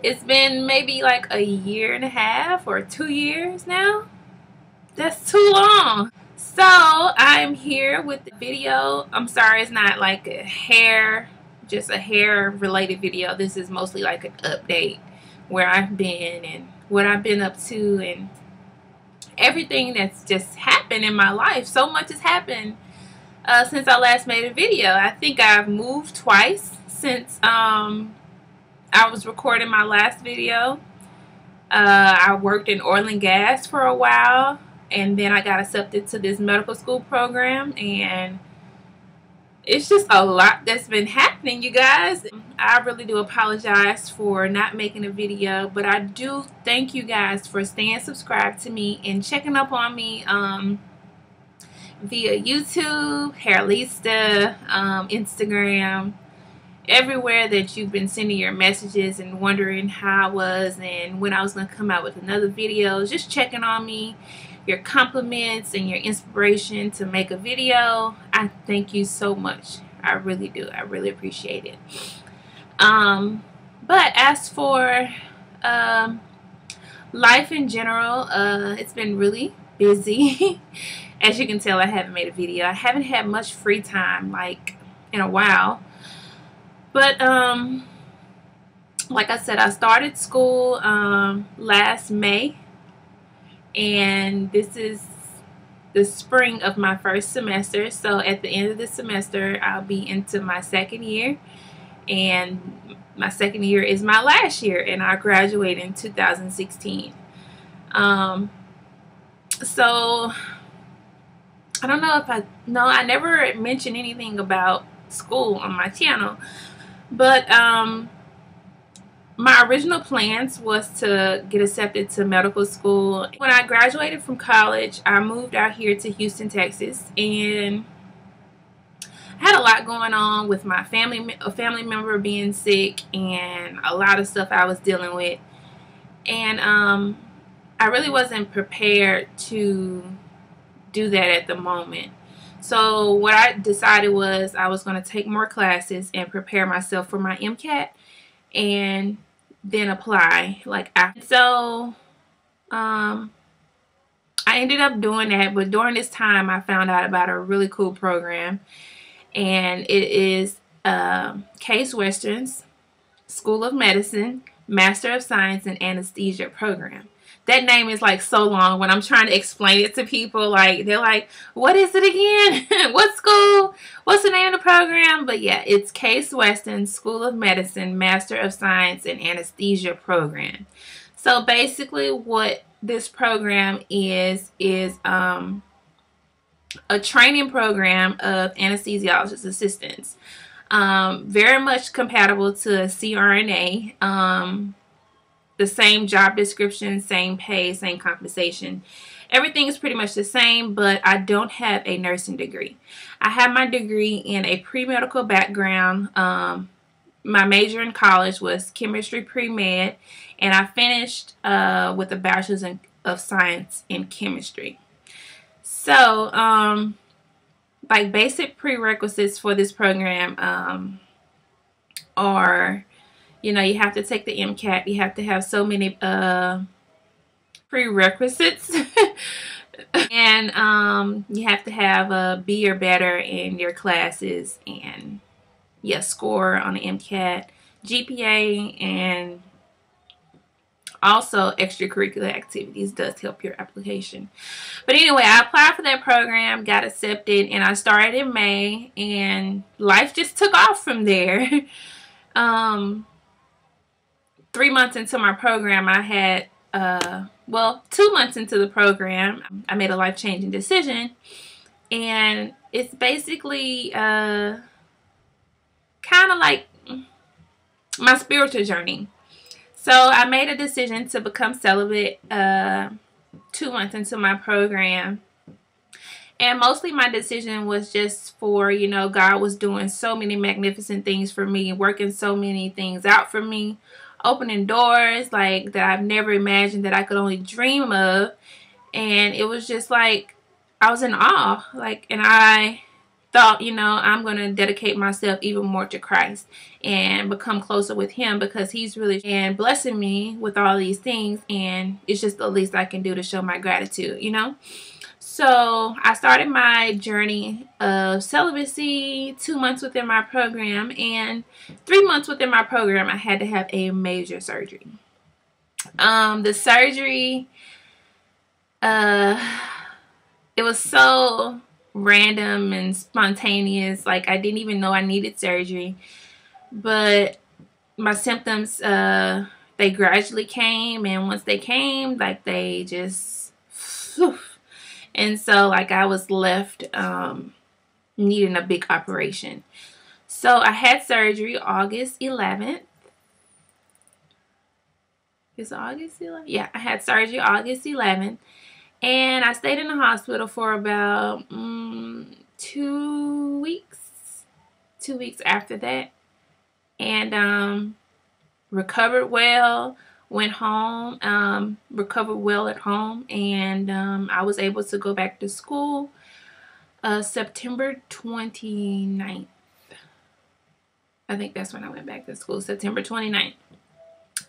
It's been maybe like a year and a half or 2 years now. That's too long. So I'm here with the video. I'm sorry, it's not like a hair, just a hair related video. This is mostly like an update where I've been and what I've been up to and everything that's just happened in my life. So much has happened since I last made a video. I think I've moved twice since I was recording my last video. I worked in oil and gas for a while, and then I got accepted to this medical school program, and it's just a lot that's been happening, you guys. I really do apologize for not making a video, but I do thank you guys for staying subscribed to me and checking up on me via YouTube, Hairlista, Instagram, everywhere that you've been sending your messages and wondering how I was and when I was going to come out with another video. Just checking on me, your compliments and your inspiration to make a video. I thank you so much. I really do. I really appreciate it. But as for life in general, it's been really busy. As you can tell, I haven't made a video. I haven't had much free time like in a while. But like I said, I started school last May, and this is the spring of my first semester. So at the end of the semester, I'll be into my second year, and my second year is my last year, and I graduate in 2016. So I don't know if I never mentioned anything about school on my channel. But my original plans was to get accepted to medical school. When I graduated from college, I moved out here to Houston, Texas, and I had a lot going on with my family, a family member being sick, and a lot of stuff I was dealing with. And I really wasn't prepared to do that at the moment. So what I decided was I was going to take more classes and prepare myself for my MCAT and then apply like after. So I ended up doing that, but during this time I found out about a really cool program, and it is Case Western's School of Medicine Master of Science in Anesthesia program. That name is like so long. When I'm trying to explain it to people, like they're like, what is it again? What school? What's the name of the program? But yeah, it's Case Western School of Medicine Master of Science in Anesthesia program. So basically what this program is a training program of anesthesiologist assistants. Very much compatible to CRNA. The same job description, same pay, same compensation. Everything is pretty much the same, but I don't have a nursing degree. I have my degree in a pre-medical background. My major in college was chemistry pre-med, and I finished with a bachelor's of science in chemistry. So, like basic prerequisites for this program are, you know, you have to take the MCAT. You have to have so many prerequisites. And you have to have a B or better in your classes, and score on the MCAT, GPA, and also extracurricular activities does help your application. But anyway, I applied for that program, got accepted, and I started in May, and life just took off from there. 3 months into my program, I had, well, 2 months into the program, I made a life-changing decision. And it's basically kind of like my spiritual journey. So I made a decision to become celibate 2 months into my program. And mostly my decision was just for, you know, God was doing so many magnificent things for me, working so many things out for me, opening doors like that I've never imagined, that I could only dream of. And it was just like I was in awe, like, and I thought, you know, I'm going to dedicate myself even more to Christ and become closer with him, because he's really and blessing me with all these things, and it's just the least I can do to show my gratitude, you know. So I started my journey of celibacy 2 months within my program, and 3 months within my program I had to have a major surgery. The surgery, it was so random and spontaneous. Like, I didn't even know I needed surgery, but my symptoms, they gradually came, and once they came, like, they just, whew. And so, like, I was left needing a big operation. So I had surgery August 11th. Is it August 11th? Yeah, I had surgery August 11th. And I stayed in the hospital for about 2 weeks. 2 weeks after that. And recovered well. Went home. Recovered well at home. And I was able to go back to school September 29th. I think that's when I went back to school. September 29th.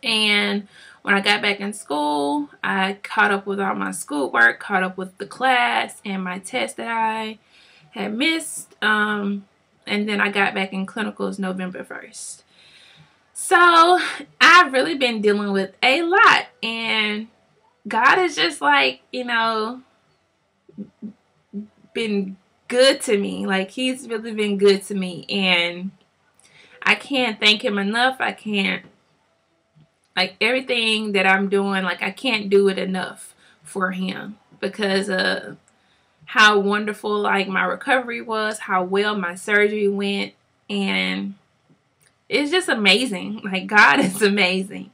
And when I got back in school, I caught up with all my schoolwork, caught up with the class and my test that I had missed. And then I got back in clinicals November 1st. So I've really been dealing with a lot. And God is just, like, you know, been good to me. Like, he's really been good to me. And I can't thank him enough. I can't. Like, everything that I'm doing, like, I can't do it enough for him, because of how wonderful, like, my recovery was, how well my surgery went, and it's just amazing. Like, God is amazing.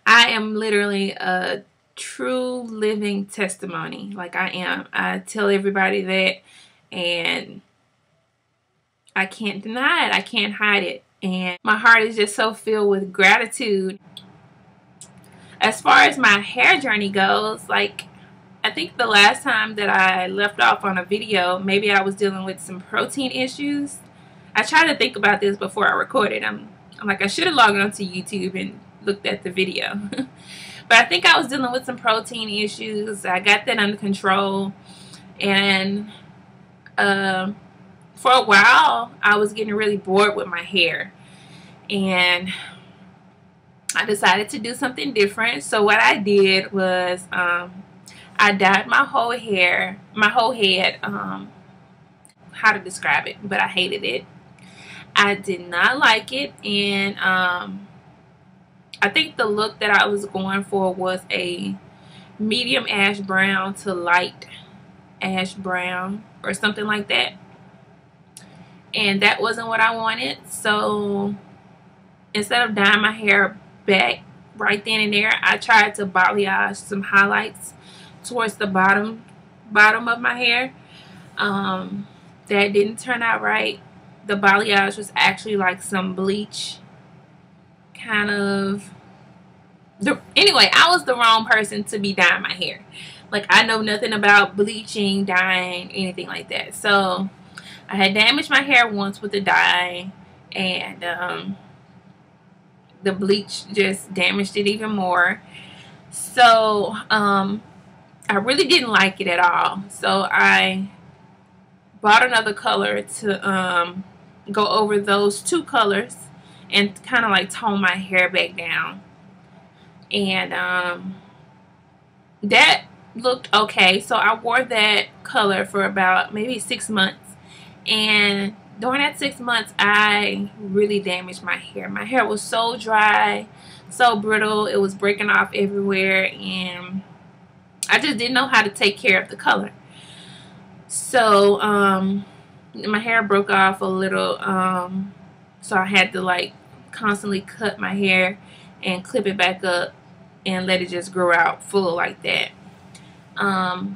I am literally a true living testimony. Like, I am. I tell everybody that, and I can't deny it. I can't hide it. And my heart is just so filled with gratitude. As far as my hair journey goes, like, I think the last time that I left off on a video, maybe I was dealing with some protein issues. I tried to think about this before I recorded. I'm like, I should have logged onto YouTube and looked at the video. But I think I was dealing with some protein issues. I got that under control. And for a while, I was getting really bored with my hair. And I decided to do something different. So what I did was I dyed my whole head. How to describe it, but I hated it. I did not like it, and I think the look that I was going for was a medium ash brown to light ash brown or something like that. And that wasn't what I wanted. So instead of dyeing my hair back right then and there, I tried to balayage some highlights towards the bottom of my hair. That didn't turn out right. The balayage was actually like some bleach kind of. Anyway, I was the wrong person to be dyeing my hair. Like, I know nothing about bleaching, dyeing, anything like that. So I had damaged my hair once with the dye, and the bleach just damaged it even more. So I really didn't like it at all. So I bought another color to go over those two colors and kind of like tone my hair back down. And that looked okay. So I wore that color for about maybe 6 months. And during that 6 months, I really damaged my hair. My hair was so dry, so brittle. It was breaking off everywhere, and I just didn't know how to take care of the color. So my hair broke off a little, so I had to like constantly cut my hair and clip it back up and let it just grow out full like that. And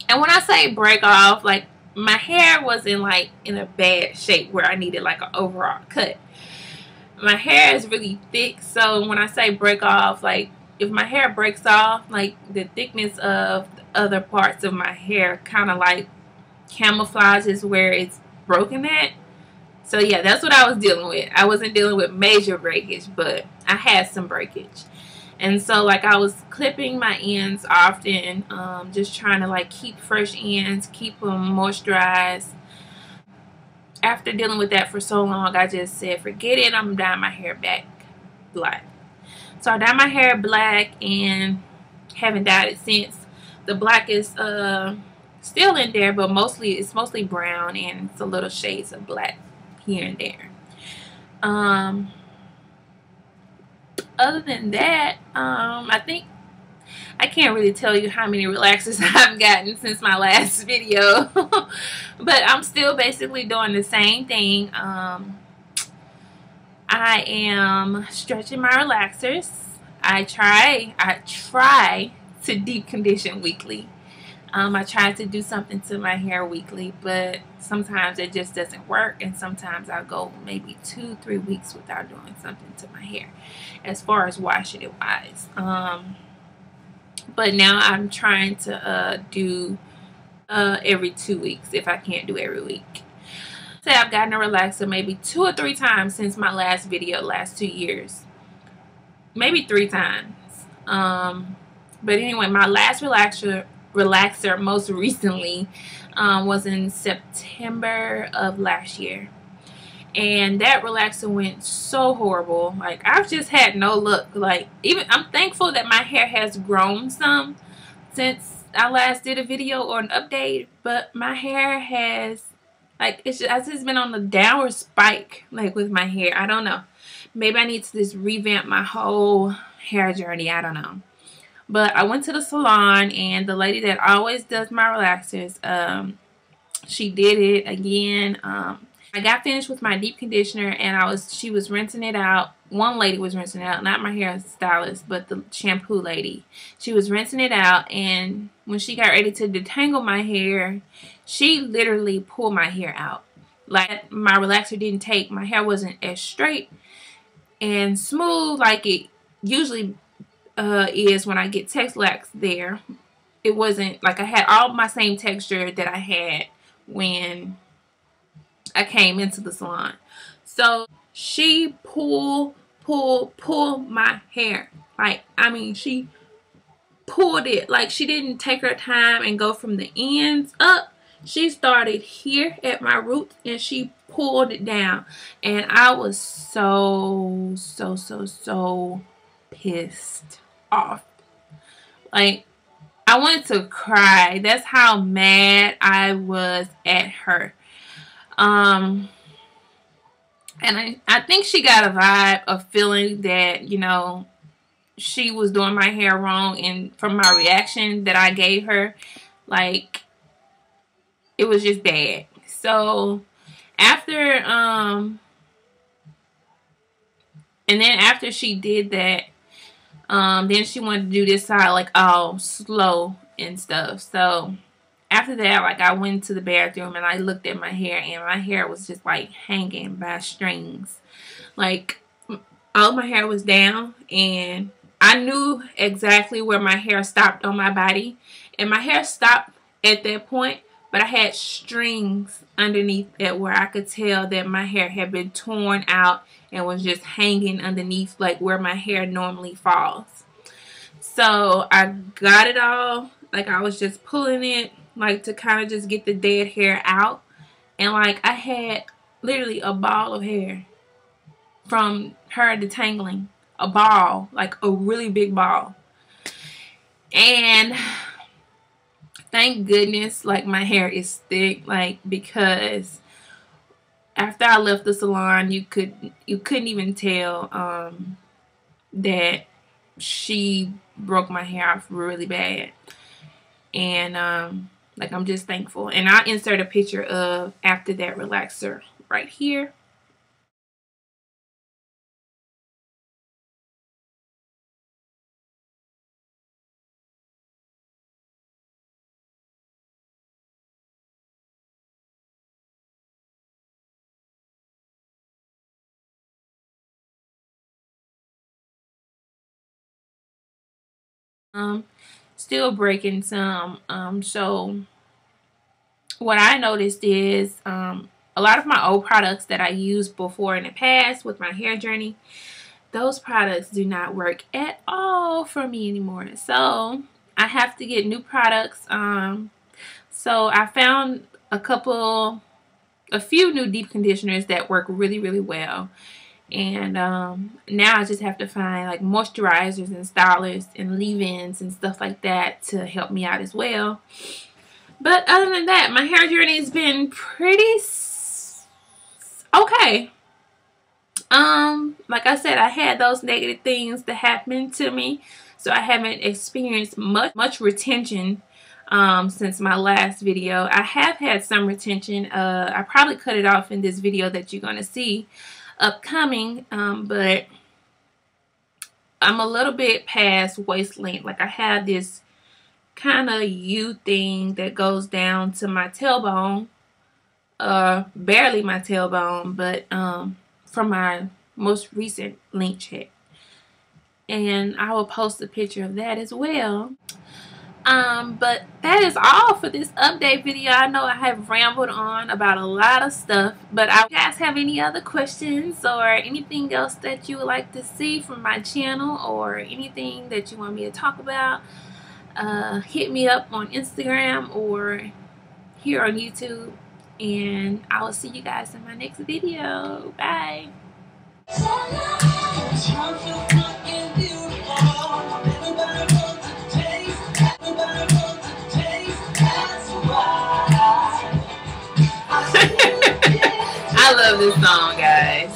when I say break off, like, my hair wasn't like in a bad shape where I needed like an overall cut. My hair is really thick, so when I say break off, like, if my hair breaks off, like, the thickness of the other parts of my hair kind of like camouflages where it's broken at. So yeah, that's what I was dealing with. I wasn't dealing with major breakage, but I had some breakage. And so like I was clipping my ends often, just trying to like keep fresh ends, keep them moisturized. After dealing with that for so long, I just said, forget it, I'm dyeing my hair back black. So I dyed my hair black and haven't dyed it since. The black is still in there, but it's mostly brown and it's a little shades of black here and there. Other than that, I think I can't really tell you how many relaxers I've gotten since my last video. But I'm still basically doing the same thing. I am stretching my relaxers. I try to deep condition weekly. I try to do something to my hair weekly, but sometimes it just doesn't work, and sometimes I'll go maybe 2-3 weeks without doing something to my hair as far as washing it wise. But now I'm trying to do every 2 weeks if I can't do every week. Say I've gotten a relaxer maybe 2 or 3 times since my last video, last 2 years, maybe 3 times. But anyway, my last relaxer most recently was in September of last year, and that relaxer went so horrible. Like, I've just had no luck. Like, even I'm thankful that my hair has grown some since I last did a video or an update, but my hair has, like, it's just been on the downward spike, like, with my hair. I don't know, maybe I need to just revamp my whole hair journey. I don't know. But I went to the salon, and the lady that always does my relaxers, she did it again. I got finished with my deep conditioner, and she was rinsing it out. One lady was rinsing it out, not my hair stylist, but the shampoo lady. She was rinsing it out, and when she got ready to detangle my hair, she literally pulled my hair out. Like, my relaxer didn't take. My hair wasn't as straight and smooth like it usually is when I get Texlax there. It wasn't like I had all my same texture that I had when I came into the salon. So she pulled my hair. Like, I mean, she pulled it. Like, she didn't take her time and go from the ends up. She started here at my roots and she pulled it down. And I was so pissed off. Like, I wanted to cry. That's how mad I was at her. And I think she got a vibe of feeling that, you know, she was doing my hair wrong, and from my reaction that I gave her, like, it was just bad. So after and then after she did that, then she wanted to do this side like all slow and stuff. So after that, like, I went to the bathroom and I looked at my hair, and my hair was just like hanging by strings. Like, all my hair was down, and I knew exactly where my hair stopped on my body, and my hair stopped at that point, but I had strings underneath it where I could tell that my hair had been torn out and was just hanging underneath, like where my hair normally falls. So I got it all, like, I was just pulling it, like, to kind of just get the dead hair out, and like, I had literally a ball of hair from her detangling. A ball, like a really big ball. And thank goodness, like, my hair is thick, like, because after I left the salon, you couldn't even tell that she broke my hair off really bad. And like, I'm just thankful. And I'll insert a picture of after that relaxer right here. Still breaking some. So what I noticed is a lot of my old products that I used before in the past with my hair journey, those products do not work at all for me anymore. So I have to get new products. So I found a few new deep conditioners that work really, really well. And now I just have to find like moisturizers and stylers and leave-ins and stuff like that to help me out as well. But other than that, my hair journey has been pretty okay. Like I said, I had those negative things that happened to me, so I haven't experienced much retention since my last video. I have had some retention. I probably cut it off in this video that you're gonna see upcoming, but I'm a little bit past waist length. Like, I have this kind of U thing that goes down to my tailbone, barely my tailbone, but from my most recent link check, and I will post a picture of that as well. But that is all for this update video. I know I have rambled on about a lot of stuff, but if you guys have any other questions or anything else that you would like to see from my channel, or anything that you want me to talk about, hit me up on Instagram or here on YouTube, and I will see you guys in my next video. Bye. I love this song, guys.